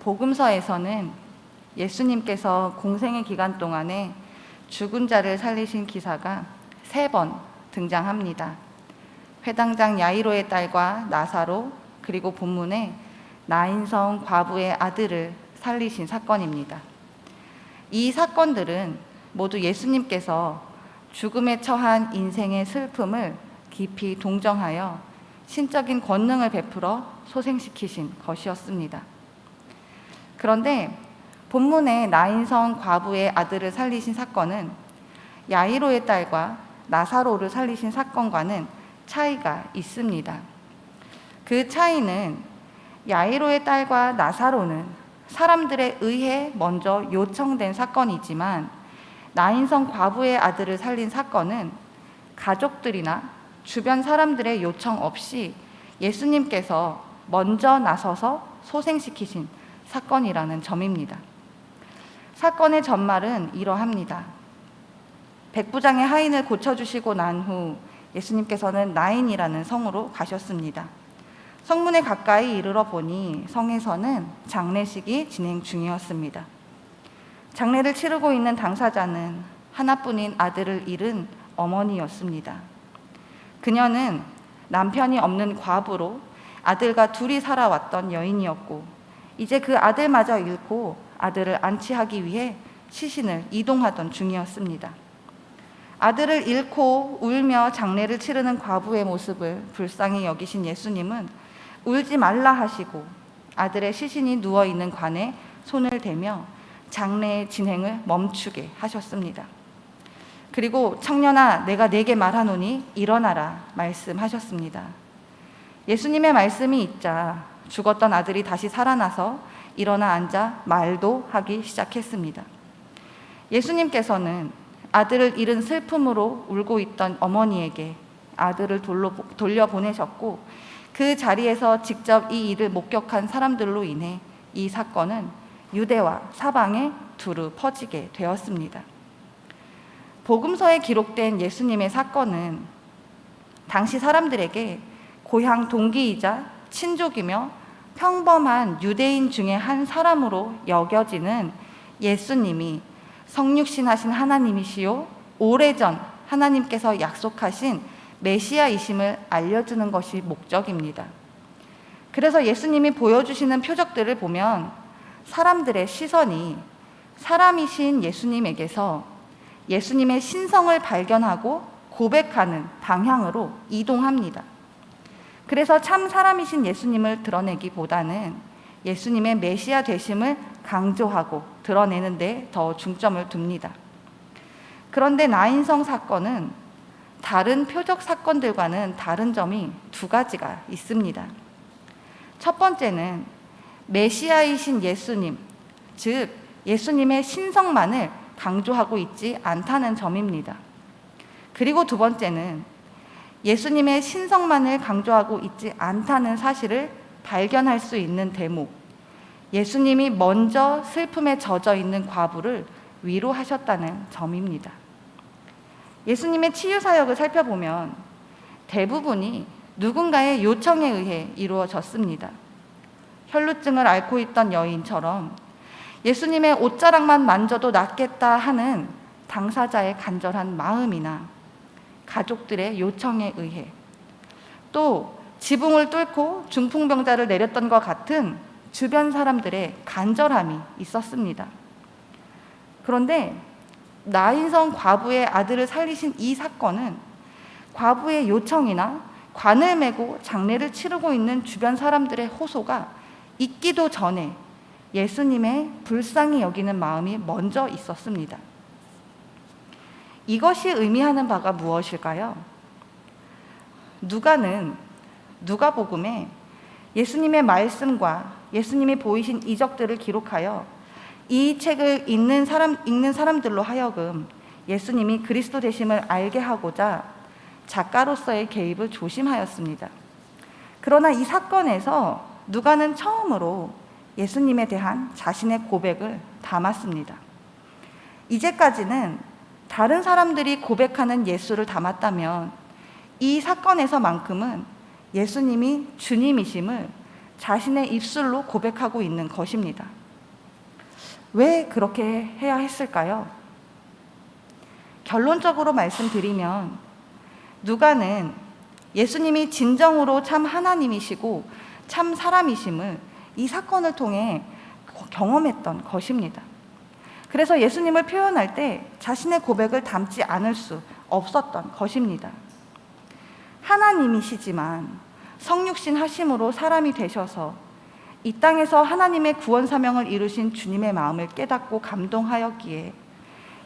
복음서에서는 예수님께서 공생의 기간 동안에 죽은 자를 살리신 기사가 3번 등장합니다. 회당장 야이로의 딸과 나사로, 그리고 본문에 나인성 과부의 아들을 살리신 사건입니다. 이 사건들은 모두 예수님께서 죽음에 처한 인생의 슬픔을 깊이 동정하여 신적인 권능을 베풀어 소생시키신 것이었습니다. 그런데 본문의 나인성 과부의 아들을 살리신 사건은 야이로의 딸과 나사로를 살리신 사건과는 차이가 있습니다. 그 차이는 야이로의 딸과 나사로는 사람들에 의해 먼저 요청된 사건이지만 나인성 과부의 아들을 살린 사건은 가족들이나 주변 사람들의 요청 없이 예수님께서 먼저 나서서 소생시키신 사건이라는 점입니다. 사건의 전말은 이러합니다. 백부장의 하인을 고쳐주시고 난 후 예수님께서는 나인이라는 성으로 가셨습니다. 성문에 가까이 이르러 보니 성에서는 장례식이 진행 중이었습니다. 장례를 치르고 있는 당사자는 하나뿐인 아들을 잃은 어머니였습니다. 그녀는 남편이 없는 과부로 아들과 둘이 살아왔던 여인이었고, 이제 그 아들마저 잃고 아들을 안치하기 위해 시신을 이동하던 중이었습니다. 아들을 잃고 울며 장례를 치르는 과부의 모습을 불쌍히 여기신 예수님은 울지 말라 하시고 아들의 시신이 누워있는 관에 손을 대며 장례의 진행을 멈추게 하셨습니다. 그리고 청년아, 내가 네게 말하노니 일어나라 말씀하셨습니다. 예수님의 말씀이 있자 죽었던 아들이 다시 살아나서 일어나 앉아 말도 하기 시작했습니다. 예수님께서는 아들을 잃은 슬픔으로 울고 있던 어머니에게 아들을 돌려보내셨고, 그 자리에서 직접 이 일을 목격한 사람들로 인해 이 사건은 유대와 사방에 두루 퍼지게 되었습니다. 복음서에 기록된 예수님의 사건은 당시 사람들에게 고향 동기이자 친족이며 평범한 유대인 중에 한 사람으로 여겨지는 예수님이 성육신하신 하나님이시요 오래전 하나님께서 약속하신 메시아이심을 알려주는 것이 목적입니다. 그래서 예수님이 보여주시는 표적들을 보면 사람들의 시선이 사람이신 예수님에게서 예수님의 신성을 발견하고 고백하는 방향으로 이동합니다. 그래서 참 사람이신 예수님을 드러내기보다는 예수님의 메시아 되심을 강조하고 드러내는 데 더 중점을 둡니다. 그런데 나인성 사건은 다른 표적 사건들과는 다른 점이 2가지가 있습니다. 첫 번째는 메시아이신 예수님, 즉 예수님의 신성만을 강조하고 있지 않다는 점입니다. 그리고 2번째는 예수님의 신성만을 강조하고 있지 않다는 사실을 발견할 수 있는 대목, 예수님이 먼저 슬픔에 젖어 있는 과부를 위로하셨다는 점입니다. 예수님의 치유 사역을 살펴보면 대부분이 누군가의 요청에 의해 이루어졌습니다. 혈루증을 앓고 있던 여인처럼 예수님의 옷자락만 만져도 낫겠다 하는 당사자의 간절한 마음이나 가족들의 요청에 의해, 또 지붕을 뚫고 중풍병자를 내렸던 것 같은 주변 사람들의 간절함이 있었습니다. 그런데 나인성 과부의 아들을 살리신 이 사건은 과부의 요청이나 관을 메고 장례를 치르고 있는 주변 사람들의 호소가 있기도 전에 예수님의 불쌍히 여기는 마음이 먼저 있었습니다. 이것이 의미하는 바가 무엇일까요? 누가는 누가복음에 예수님의 말씀과 예수님이 보이신 이적들을 기록하여 이 책을 읽는 사람들로 하여금 예수님이 그리스도 되심을 알게 하고자 작가로서의 개입을 조심하였습니다. 그러나 이 사건에서 누가는 처음으로 예수님에 대한 자신의 고백을 담았습니다. 이제까지는 다른 사람들이 고백하는 예수를 담았다면 이 사건에서만큼은 예수님이 주님이심을 자신의 입술로 고백하고 있는 것입니다. 왜 그렇게 해야 했을까요? 결론적으로 말씀드리면 누가는 예수님이 진정으로 참 하나님이시고 참 사람이심을 이 사건을 통해 경험했던 것입니다. 그래서 예수님을 표현할 때 자신의 고백을 담지 않을 수 없었던 것입니다. 하나님이시지만 성육신 하심으로 사람이 되셔서 이 땅에서 하나님의 구원 사명을 이루신 주님의 마음을 깨닫고 감동하였기에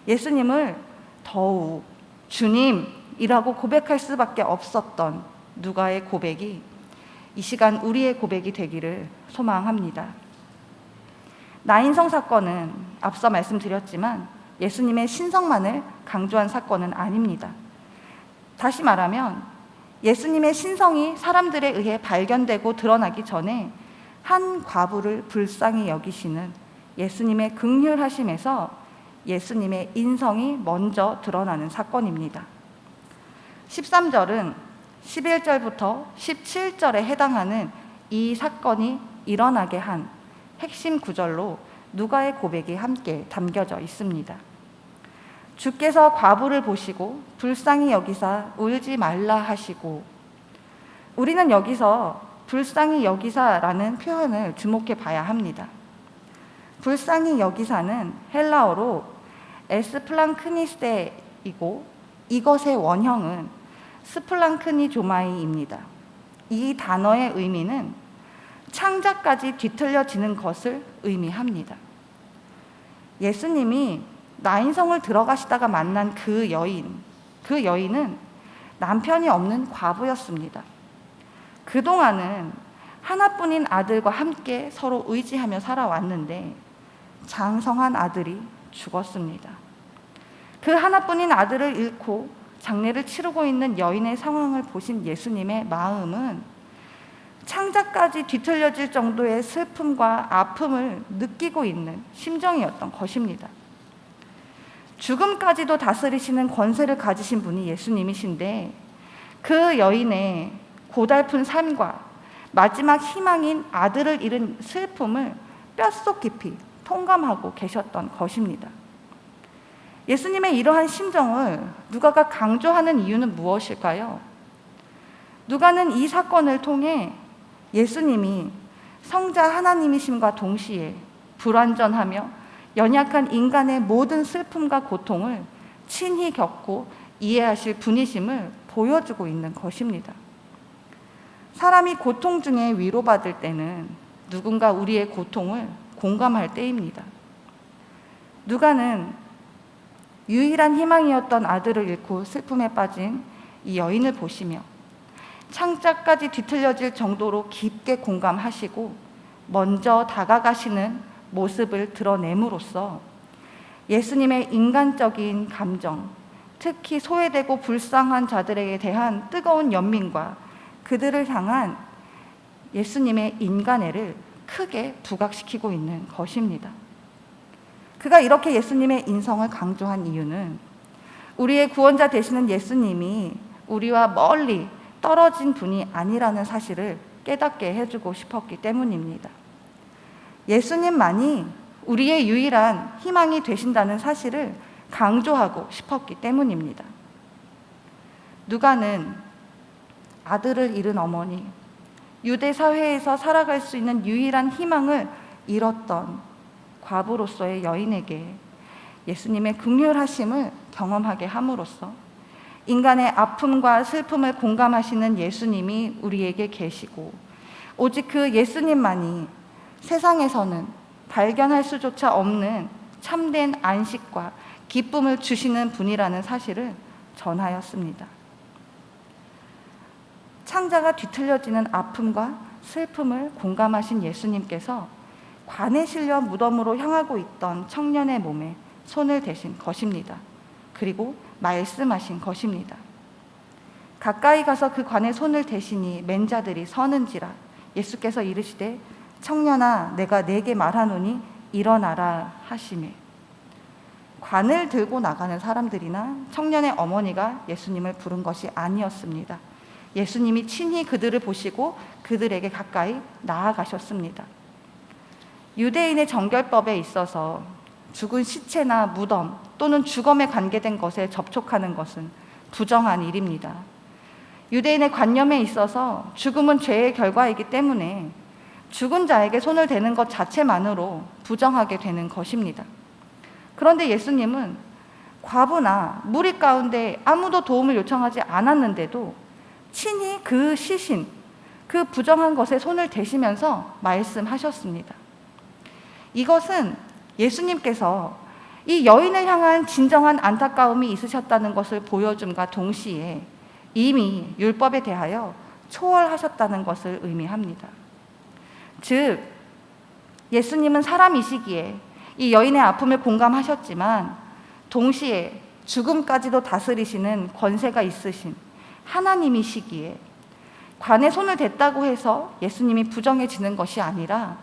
예수님을 더욱 주님이라고 고백할 수밖에 없었던 누가의 고백이 이 시간 우리의 고백이 되기를 소망합니다. 나인성 사건은 앞서 말씀드렸지만 예수님의 신성만을 강조한 사건은 아닙니다. 다시 말하면 예수님의 신성이 사람들에 의해 발견되고 드러나기 전에 한 과부를 불쌍히 여기시는 예수님의 긍휼하심에서 예수님의 인성이 먼저 드러나는 사건입니다. 13절은 11절부터 17절에 해당하는 이 사건이 일어나게 한 핵심 구절로 누가의 고백이 함께 담겨져 있습니다. 주께서 과부를 보시고 불쌍히 여기사 울지 말라 하시고, 우리는 여기서 불쌍히 여기사라는 표현을 주목해 봐야 합니다. 불쌍히 여기사는 헬라어로 에스플랑크니스테이고 이것의 원형은 스플랑크니조마이입니다. 이 단어의 의미는 창자까지 뒤틀려지는 것을 의미합니다. 예수님이 나인성을 들어가시다가 만난 그 여인은 남편이 없는 과부였습니다. 그동안은 하나뿐인 아들과 함께 서로 의지하며 살아왔는데 장성한 아들이 죽었습니다. 그 하나뿐인 아들을 잃고 장례를 치르고 있는 여인의 상황을 보신 예수님의 마음은 창자까지 뒤틀려질 정도의 슬픔과 아픔을 느끼고 있는 심정이었던 것입니다. 죽음까지도 다스리시는 권세를 가지신 분이 예수님이신데 그 여인의 고달픈 삶과 마지막 희망인 아들을 잃은 슬픔을 뼛속 깊이 통감하고 계셨던 것입니다. 예수님의 이러한 심정을 누가가 강조하는 이유는 무엇일까요? 누가는 이 사건을 통해 예수님이 성자 하나님이심과 동시에 불완전하며 연약한 인간의 모든 슬픔과 고통을 친히 겪고 이해하실 분이심을 보여주고 있는 것입니다. 사람이 고통 중에 위로받을 때는 누군가 우리의 고통을 공감할 때입니다. 누가는 유일한 희망이었던 아들을 잃고 슬픔에 빠진 이 여인을 보시며 창자까지 뒤틀려질 정도로 깊게 공감하시고 먼저 다가가시는 모습을 드러냄으로써 예수님의 인간적인 감정, 특히 소외되고 불쌍한 자들에게 대한 뜨거운 연민과 그들을 향한 예수님의 인간애를 크게 부각시키고 있는 것입니다. 그가 이렇게 예수님의 인성을 강조한 이유는 우리의 구원자 되시는 예수님이 우리와 멀리 떨어진 분이 아니라는 사실을 깨닫게 해주고 싶었기 때문입니다. 예수님만이 우리의 유일한 희망이 되신다는 사실을 강조하고 싶었기 때문입니다. 누가는 아들을 잃은 어머니, 유대 사회에서 살아갈 수 있는 유일한 희망을 잃었던 과부로서의 여인에게 예수님의 긍휼하심을 경험하게 함으로써 인간의 아픔과 슬픔을 공감하시는 예수님이 우리에게 계시고 오직 그 예수님만이 세상에서는 발견할 수조차 없는 참된 안식과 기쁨을 주시는 분이라는 사실을 전하였습니다. 창자가 뒤틀려지는 아픔과 슬픔을 공감하신 예수님께서 관에 실려 무덤으로 향하고 있던 청년의 몸에 손을 대신 것입니다. 그리고 말씀하신 것입니다. 가까이 가서 그 관에 손을 대시니 맨 자들이 서는지라. 예수께서 이르시되 청년아 내가 네게 말하노니 일어나라 하시매. 관을 들고 나가는 사람들이나 청년의 어머니가 예수님을 부른 것이 아니었습니다. 예수님이 친히 그들을 보시고 그들에게 가까이 나아가셨습니다. 유대인의 정결법에 있어서 죽은 시체나 무덤 또는 주검에 관계된 것에 접촉하는 것은 부정한 일입니다. 유대인의 관념에 있어서 죽음은 죄의 결과이기 때문에 죽은 자에게 손을 대는 것 자체만으로 부정하게 되는 것입니다. 그런데 예수님은 과부나 무리 가운데 아무도 도움을 요청하지 않았는데도 친히 그 시신, 그 부정한 것에 손을 대시면서 말씀하셨습니다. 이것은 예수님께서 이 여인을 향한 진정한 안타까움이 있으셨다는 것을 보여줌과 동시에 이미 율법에 대하여 초월하셨다는 것을 의미합니다. 즉, 예수님은 사람이시기에 이 여인의 아픔을 공감하셨지만 동시에 죽음까지도 다스리시는 권세가 있으신 하나님이시기에 관에 손을 댔다고 해서 예수님이 부정해지는 것이 아니라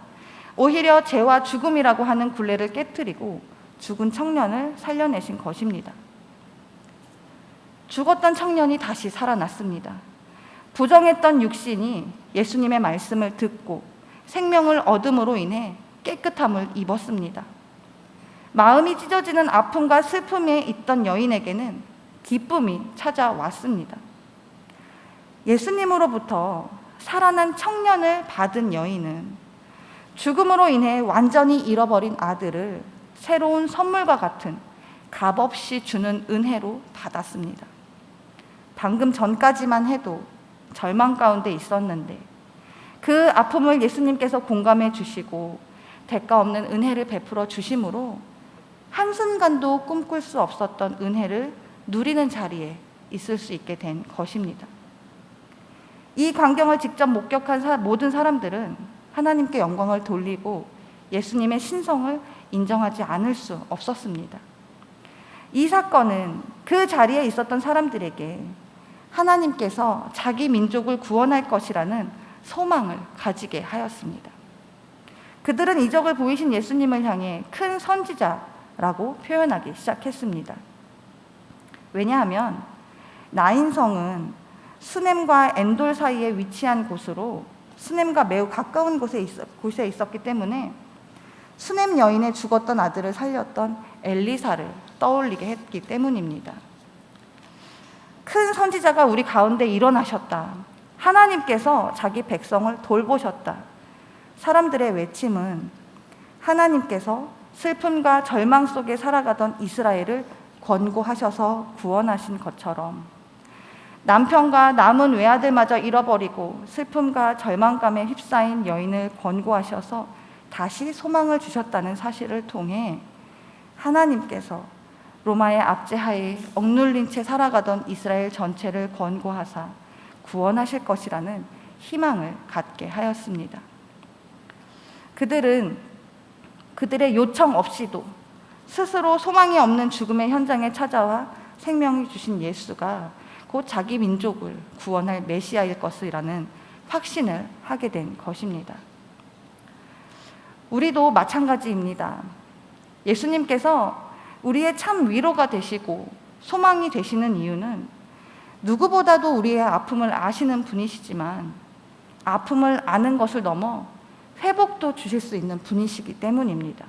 오히려 죄와 죽음이라고 하는 굴레를 깨트리고 죽은 청년을 살려내신 것입니다. 죽었던 청년이 다시 살아났습니다. 부정했던 육신이 예수님의 말씀을 듣고 생명을 얻음으로 인해 깨끗함을 입었습니다. 마음이 찢어지는 아픔과 슬픔에 있던 여인에게는 기쁨이 찾아왔습니다. 예수님으로부터 살아난 청년을 받은 여인은 죽음으로 인해 완전히 잃어버린 아들을 새로운 선물과 같은 값없이 주는 은혜로 받았습니다. 방금 전까지만 해도 절망 가운데 있었는데 그 아픔을 예수님께서 공감해 주시고 대가 없는 은혜를 베풀어 주심으로 한순간도 꿈꿀 수 없었던 은혜를 누리는 자리에 있을 수 있게 된 것입니다. 이 광경을 직접 목격한 모든 사람들은 하나님께 영광을 돌리고 예수님의 신성을 인정하지 않을 수 없었습니다. 이 사건은 그 자리에 있었던 사람들에게 하나님께서 자기 민족을 구원할 것이라는 소망을 가지게 하였습니다. 그들은 이적을 보이신 예수님을 향해 큰 선지자라고 표현하기 시작했습니다. 왜냐하면 나인성은 수넴과 엔돌 사이에 위치한 곳으로 수넴과 매우 가까운 곳에 있었기 때문에 수넴 여인의 죽었던 아들을 살렸던 엘리사를 떠올리게 했기 때문입니다. 큰 선지자가 우리 가운데 일어나셨다. 하나님께서 자기 백성을 돌보셨다. 사람들의 외침은 하나님께서 슬픔과 절망 속에 살아가던 이스라엘을 권고하셔서 구원하신 것처럼 남편과 남은 외아들마저 잃어버리고 슬픔과 절망감에 휩싸인 여인을 권고하셔서 다시 소망을 주셨다는 사실을 통해 하나님께서 로마의 압제하에 억눌린 채 살아가던 이스라엘 전체를 권고하사 구원하실 것이라는 희망을 갖게 하였습니다. 그들은 그들의 요청 없이도 스스로 소망이 없는 죽음의 현장에 찾아와 생명을 주신 예수가 곧 자기 민족을 구원할 메시아일 것이라는 확신을 하게 된 것입니다. 우리도 마찬가지입니다. 예수님께서 우리의 참 위로가 되시고 소망이 되시는 이유는 누구보다도 우리의 아픔을 아시는 분이시지만 아픔을 아는 것을 넘어 회복도 주실 수 있는 분이시기 때문입니다.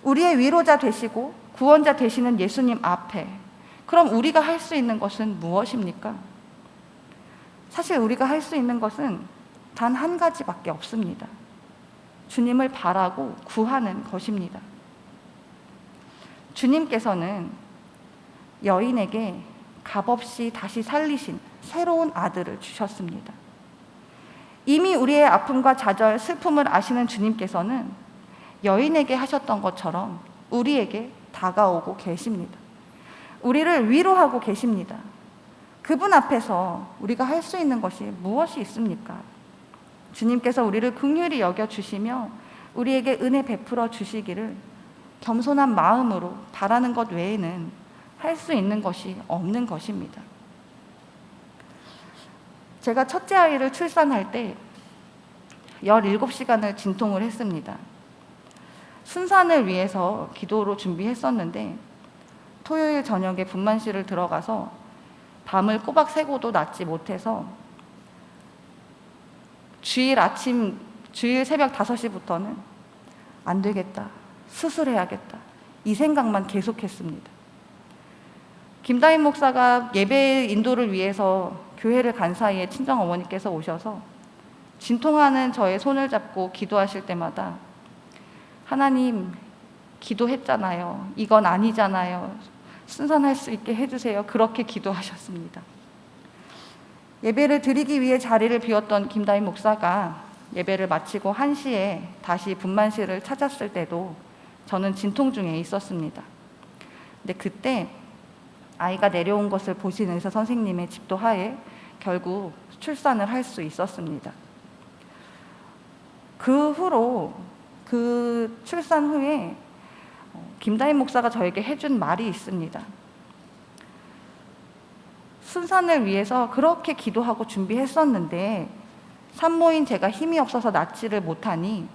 우리의 위로자 되시고 구원자 되시는 예수님 앞에 그럼 우리가 할 수 있는 것은 무엇입니까? 사실 우리가 할 수 있는 것은 단 한 가지밖에 없습니다. 주님을 바라고 구하는 것입니다. 주님께서는 여인에게 값없이 다시 살리신 새로운 아들을 주셨습니다. 이미 우리의 아픔과 좌절, 슬픔을 아시는 주님께서는 여인에게 하셨던 것처럼 우리에게 다가오고 계십니다. 우리를 위로하고 계십니다. 그분 앞에서 우리가 할 수 있는 것이 무엇이 있습니까? 주님께서 우리를 긍휼히 여겨주시며 우리에게 은혜 베풀어 주시기를 겸손한 마음으로 바라는 것 외에는 할 수 있는 것이 없는 것입니다. 제가 첫째 아이를 출산할 때 17시간을 진통을 했습니다. 순산을 위해서 기도로 준비했었는데 토요일 저녁에 분만실을 들어가서 밤을 꼬박 새고도 낫지 못해서 주일 새벽 5시부터는 안 되겠다, 수술해야겠다, 이 생각만 계속했습니다. 김다인 목사가 예배 인도를 위해서 교회를 간 사이에 친정 어머니께서 오셔서 진통하는 저의 손을 잡고 기도하실 때마다 하나님, 기도했잖아요. 이건 아니잖아요. 순산할 수 있게 해주세요. 그렇게 기도하셨습니다. 예배를 드리기 위해 자리를 비웠던 김다인 목사가 예배를 마치고 1시에 다시 분만실을 찾았을 때도 저는 진통 중에 있었습니다. 근데 그때 아이가 내려온 것을 보신 의사 선생님의 집도하에 결국 출산을 할 수 있었습니다. 그 후로, 그 출산 후에 김다인 목사가 저에게 해준 말이 있습니다. 순산을 위해서 그렇게 기도하고 준비했었는데 산모인 제가 힘이 없어서 낫지를 못하니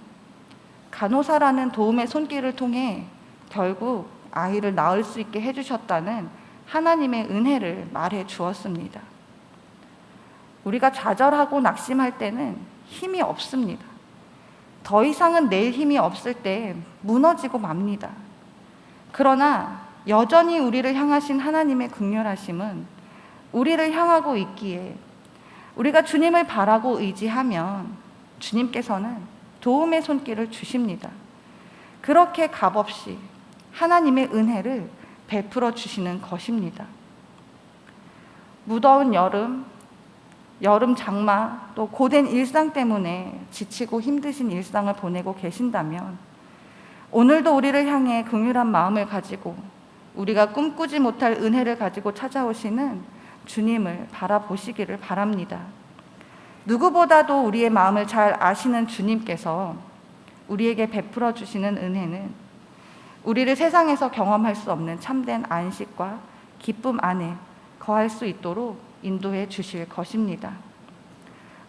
간호사라는 도움의 손길을 통해 결국 아이를 낳을 수 있게 해주셨다는 하나님의 은혜를 말해 주었습니다. 우리가 좌절하고 낙심할 때는 힘이 없습니다. 더 이상은 낼 힘이 없을 때 무너지고 맙니다. 그러나 여전히 우리를 향하신 하나님의 긍휼하심은 우리를 향하고 있기에 우리가 주님을 바라고 의지하면 주님께서는 도움의 손길을 주십니다. 그렇게 값없이 하나님의 은혜를 베풀어 주시는 것입니다. 무더운 여름 장마, 또 고된 일상 때문에 지치고 힘드신 일상을 보내고 계신다면 오늘도 우리를 향해 긍휼한 마음을 가지고 우리가 꿈꾸지 못할 은혜를 가지고 찾아오시는 주님을 바라보시기를 바랍니다. 누구보다도 우리의 마음을 잘 아시는 주님께서 우리에게 베풀어 주시는 은혜는 우리를 세상에서 경험할 수 없는 참된 안식과 기쁨 안에 거할 수 있도록 인도해 주실 것입니다.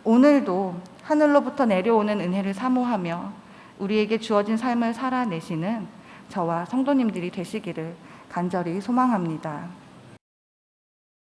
오늘도 하늘로부터 내려오는 은혜를 사모하며 우리에게 주어진 삶을 살아내시는 저와 성도님들이 되시기를 간절히 소망합니다.